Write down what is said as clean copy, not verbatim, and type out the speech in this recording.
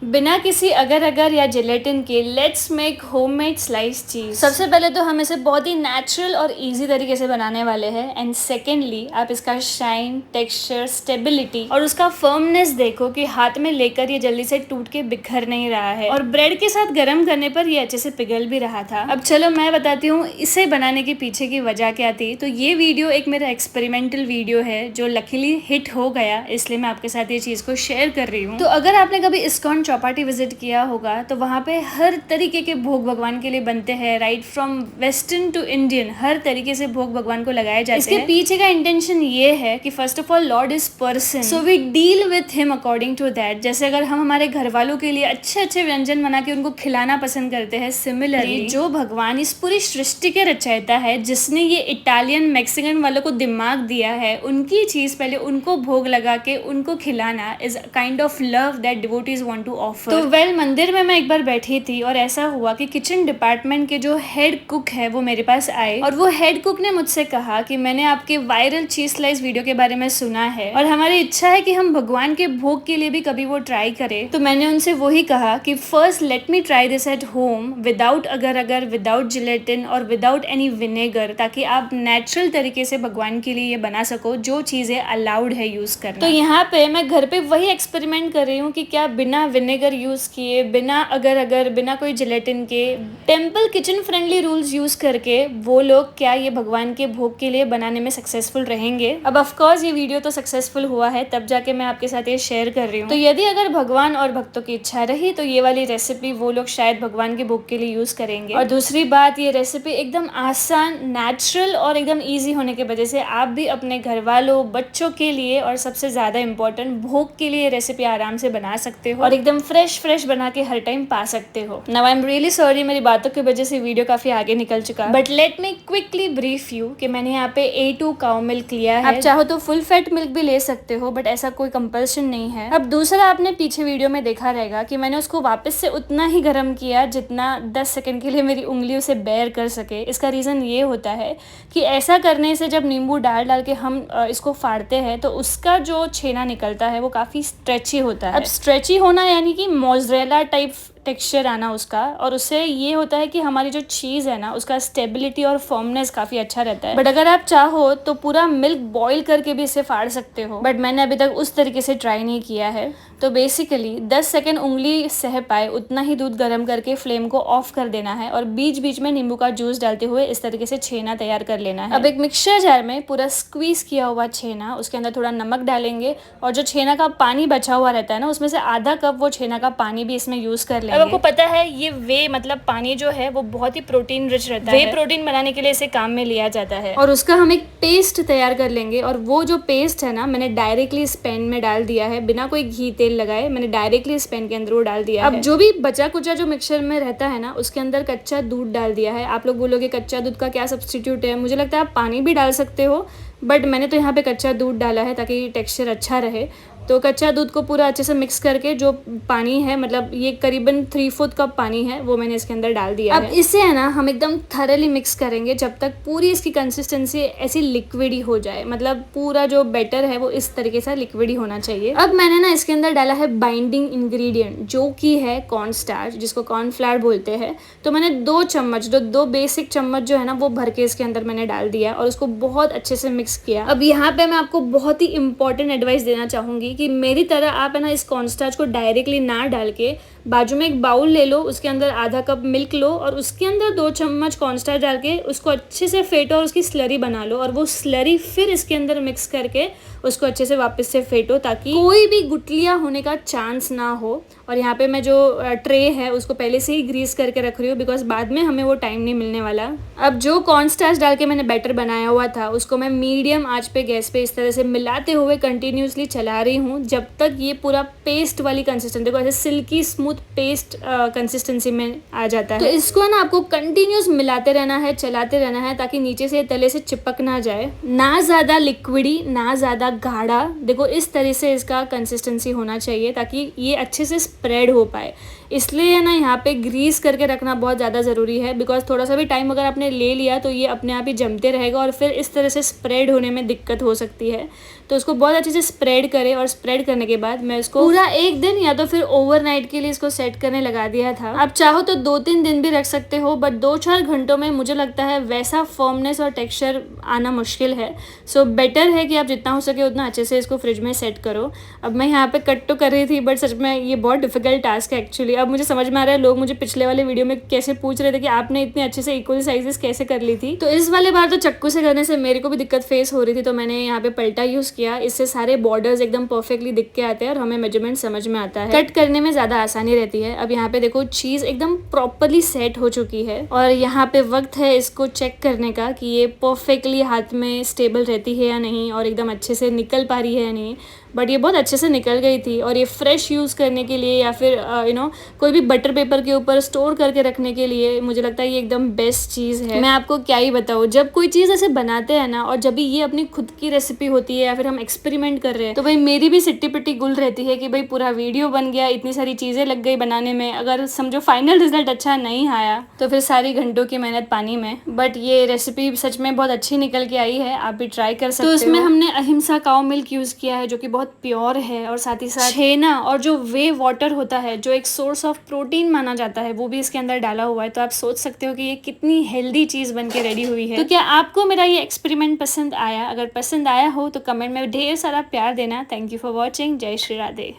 बिना किसी अगर अगर या जिलेटिन के लेट्स मेक होममेड स्लाइस चीज। सबसे पहले तो हम इसे बहुत ही नेचुरल और इजी तरीके से बनाने वाले हैं, एंड सेकेंडली आप इसका शाइन, टेक्सचर, स्टेबिलिटी और उसका फर्मनेस देखो कि हाथ में लेकर ये जल्दी से टूट के बिखर नहीं रहा है, और ब्रेड के साथ गर्म करने पर ये अच्छे से पिघल भी रहा था। अब चलो मैं बताती हूँ इसे बनाने के पीछे की वजह क्या थी। तो ये वीडियो एक मेरा एक्सपेरिमेंटल वीडियो है जो लकीली हिट हो गया, इसलिए मैं आपके साथ ये चीज को शेयर कर रही हूँ। तो अगर आपने कभी इस्कॉन चौपाटी विजिट किया होगा तो वहाँ पे हर तरीके के भोग भगवान के लिए बनते हैं, right from western to Indian, हर तरीके से भोग भगवान को लगाए जाते हैं। इसके पीछे का इंटेंशन ये है कि first of all lord is person, so we deal with him according to that. जैसे अगर हम हमारे घर वालों के लिए अच्छे अच्छे व्यंजन बना के उनको खिलाना पसंद करते हैं, सिमिलरली जो भगवान इस पूरी सृष्टि के रचयिता है, जिसने ये इटालियन मैक्सिकन वालों को दिमाग दिया है, उनकी चीज पहले उनको भोग लगा के उनको खिलाना is kind of love that devotees want to offer. तो मंदिर में मैं एक बार बैठी थी और ऐसा हुआ कि किचन डिपार्टमेंट के जो हेड कुक है वो मेरे पास आए, और वो हेड कुक ने मुझसे कहा कि मैंने आपके वायरल चीज स्लाइस वीडियो के बारे में सुना है और हमारी इच्छा है कि हम भगवान के भोग के लिए भी कभी वो ट्राई करें। तो मैंने उनसे वही कहा कि first let me try this at home without अगर अगर, विदाउट जिलेटिन और विदाउट एनी विनेगर, ताकि आप नेचुरल तरीके से भगवान के लिए ये बना सको जो चीजें अलाउड है यूज करना। तो यहाँ पे मैं घर पे वही एक्सपेरिमेंट कर रही हूँ कि क्या बिना विनेगर यूज किए, बिना अगर अगर, बिना कोई जिलेटिन के, temple kitchen friendly rules use करके वो लोग क्या ये भगवान के भोग के लिए बनाने में सक्सेसफुल रहेंगे। अब ऑफ कोर्स ये वीडियो तो सक्सेसफुल हुआ है, तब जाके मैं आपके साथ ये शेयर कर रही हूँ। तो यदि अगर भगवान और भक्तों की इच्छा रही तो ये वाली रेसिपी वो लोग शायद भगवान के भोग के लिए यूज करेंगे। और दूसरी बात, ये रेसिपी एकदम आसान, नेचुरल और एकदम ईजी होने की वजह से आप भी अपने घर वालों, बच्चों के लिए और सबसे ज्यादा इंपॉर्टेंट भोग के लिए रेसिपी आराम से बना सकते हो और एकदम फ्रेश बना के हर टाइम पा सकते हो। Now I am really sorry, मेरी बातों की वजह से वीडियो काफी आगे निकल चुका, but let me quickly brief you कि मैंने यहाँ पे A2 काउ मिल्क लिया है। आप चाहो तो फुल फैट मिल्क भी ले सकते हो, बट ऐसा कोई कंपल्शन नहीं है। अब दूसरा, आपने पीछे वीडियो में देखा रहेगा कि मैंने उसको वापस से उतना ही गर्म किया जितना 10 सेकंड के लिए मेरी उंगली उसे बेयर कर सके। इसका रीजन ये होता है कि ऐसा करने से जब नींबू डाल के हम इसको फाड़ते हैं तो उसका जो छेना निकलता है वो काफी स्ट्रेची होता है। अब स्ट्रेची होना यानी कि मोज़रेला टाइप टेक्सचर आना उसका, और उससे ये होता है कि हमारी जो चीज़ है ना उसका स्टेबिलिटी और फर्मनेस काफ़ी अच्छा रहता है। बट अगर आप चाहो तो पूरा मिल्क बॉईल करके भी इसे फाड़ सकते हो, बट मैंने अभी तक उस तरीके से ट्राई नहीं किया है। तो बेसिकली 10 सेकेंड उंगली सह पाए उतना ही दूध गर्म करके फ्लेम को ऑफ कर देना है और बीच बीच में नींबू का जूस डालते हुए इस तरीके से छेना तैयार कर लेना है। अब एक मिक्सचर जार में पूरा स्क्वीज किया हुआ छेना, उसके अंदर थोड़ा नमक डालेंगे और जो छेना का पानी बचा हुआ रहता है ना उसमें से आधा कप वो छेना का पानी भी इसमें यूज कर लेंगे। अब आपको पता है ये वे मतलब पानी जो है वो बहुत ही प्रोटीन रिच रहता है। वे प्रोटीन बनाने के लिए इसे काम में लिया जाता है और उसका हम एक पेस्ट तैयार कर लेंगे। और वो जो पेस्ट है ना मैंने डायरेक्टली इस पैन में डाल दिया है, बिना कोई घी तेल लगाए मैंने डायरेक्टली इस पैन के अंदर वो डाल दिया है। अब जो भी बचा कुचा जो मिक्सचर में रहता है ना उसके अंदर कच्चा दूध डाल दिया है। आप लोग बोलोगे कच्चा दूध का क्या सब्स्टिट्यूट है, मुझे लगता है आप पानी भी डाल सकते हो, बट मैंने तो यहाँ पे कच्चा दूध डाला है ताकि टेक्सचर अच्छा रहे। तो कच्चा दूध को पूरा अच्छे से मिक्स करके जो पानी है, मतलब ये करीबन 3/4 कप पानी है, वो मैंने इसके अंदर डाल दिया है। अब इसे है ना हम एकदम थरली मिक्स करेंगे जब तक पूरी इसकी कंसिस्टेंसी ऐसी लिक्विडी हो जाए, मतलब पूरा जो बैटर है वो इस तरीके से लिक्विडी होना चाहिए। अब मैंने ना इसके अंदर डाला है बाइंडिंग इंग्रेडिएंट जो कि है कॉर्न स्टार्च, जिसको कॉर्नफ्लावर बोलते हैं। तो मैंने 2 चम्मच, दो बेसिक चम्मच जो है ना वो भर के इसके अंदर मैंने डाल दिया और उसको बहुत अच्छे से मिक्स किया। अब यहाँ पे मैं आपको बहुत ही इंपॉर्टेंट एडवाइस देना चाहूंगी कि मेरी तरह आप है ना इस कॉर्नस्टार्च को डायरेक्टली ना डाल के बाजू में एक बाउल ले लो, उसके अंदर आधा कप मिल्क लो और उसके अंदर 2 चम्मच कॉर्नस्टार्च डाल के उसको अच्छे से फेंटो और उसकी स्लरी बना लो, और वो स्लरी फिर इसके अंदर मिक्स करके उसको अच्छे से वापस से फेंटो ताकि कोई भी गुठलियाँ होने का चांस ना हो। और यहाँ पे मैं जो ट्रे है उसको पहले से ही ग्रीस करके रख रही हूँ बिकॉज बाद में हमें वो टाइम नहीं मिलने वाला। अब जो कॉर्नस्टार्च डाल के मैंने बैटर बनाया हुआ था उसको मैं मीडियम आंच पे गैस पे इस तरह से मिलाते हुए कंटिन्यूसली चला रही हूँ जब तक ये पूरा पेस्ट वाली कंसिस्टेंसी, देखो ऐसे सिल्की स्मूथ पेस्ट कंसिस्टेंसी में आ जाता है। तो इसको ना आपको कंटिन्यूस मिलाते रहना है, चलाते रहना है ताकि नीचे से तले से चिपक ना जाए, ना ज्यादा लिक्विडी ना ज्यादा गाढ़ा। देखो इस तरह से इसका कंसिस्टेंसी होना चाहिए ताकि ये अच्छे से स्प्रेड हो पाए। इसलिए ना यहाँ पे ग्रीस करके रखना बहुत ज़्यादा ज़रूरी है बिकॉज थोड़ा सा भी टाइम अगर आपने ले लिया तो ये अपने आप ही जमते रहेगा और फिर इस तरह से स्प्रेड होने में दिक्कत हो सकती है। तो उसको बहुत अच्छे से स्प्रेड करें और स्प्रेड करने के बाद मैं इसको पूरा एक दिन या तो फिर ओवरनाइट के लिए इसको सेट करने लगा दिया था। आप चाहो तो 2-3 दिन भी रख सकते हो, बट 2-4 घंटों में मुझे लगता है वैसा फर्मनेस और टेक्सचर आना मुश्किल है। सो बेटर है कि आप जितना हो सके उतना अच्छे से इसको फ्रिज में सेट करो। अब मैं यहाँ पे कट तो कर रही थी, बट सच में ये बहुत डिफिकल्ट टास्क है एक्चुअली। अब मुझे समझ में आ रहा है लोग मुझे पिछले वाले वीडियो में कैसे पूछ रहे थे कि आपने इतने अच्छे से इक्वल साइजेस कैसे कर ली थी। तो इस वाले बार तो चक्कू से करने से मेरे को भी दिक्कत फेस हो रही थी, तो मैंने यहाँ पे पलटा यूज किया। इससे सारे बॉर्डर्स एकदम परफेक्टली दिख के आते हैं और हमें मेजरमेंट समझ में आता है, कट करने में ज्यादा आसानी रहती है। अब यहाँ पे देखो चीज एकदम प्रॉपरली सेट हो चुकी है और यहाँ पे वक्त है इसको चेक करने का कि ये परफेक्टली हाथ में स्टेबल रहती है या नहीं और एकदम अच्छे से निकल पा रही है या नहीं। बट ये बहुत अच्छे से निकल गई थी और ये फ्रेश यूज़ करने के लिए या फिर कोई भी बटर पेपर के ऊपर स्टोर करके रखने के लिए मुझे लगता है ये एकदम बेस्ट चीज़ है। मैं आपको क्या ही बताऊँ, जब कोई चीज़ ऐसे बनाते हैं ना और जब भी ये अपनी खुद की रेसिपी होती है या फिर हम एक्सपेरिमेंट कर रहे हैं, तो भाई मेरी भी सिट्टी पिट्टी गुल रहती है कि भाई पूरा वीडियो बन गया, इतनी सारी चीज़ें लग गई बनाने में, अगर समझो फाइनल रिजल्ट अच्छा नहीं आया तो फिर सारी घंटों की मेहनत पानी में। बट ये रेसिपी सच में बहुत अच्छी निकल के आई है, आप भी ट्राई कर सकते हो। तो इसमें हमने अहिंसा काउ मिल्क यूज़ किया है जो कि बहुत प्योर है और साथ ही साथ छेना और जो वे वाटर होता है जो एक सोर्स ऑफ प्रोटीन माना जाता है वो भी इसके अंदर डाला हुआ है। तो आप सोच सकते हो कि ये कितनी हेल्दी चीज बन के रेडी हुई है। तो क्या आपको मेरा ये एक्सपेरिमेंट पसंद आया? अगर पसंद आया हो तो कमेंट में ढेर सारा प्यार देना। Thank you for watching. जय श्री राधे।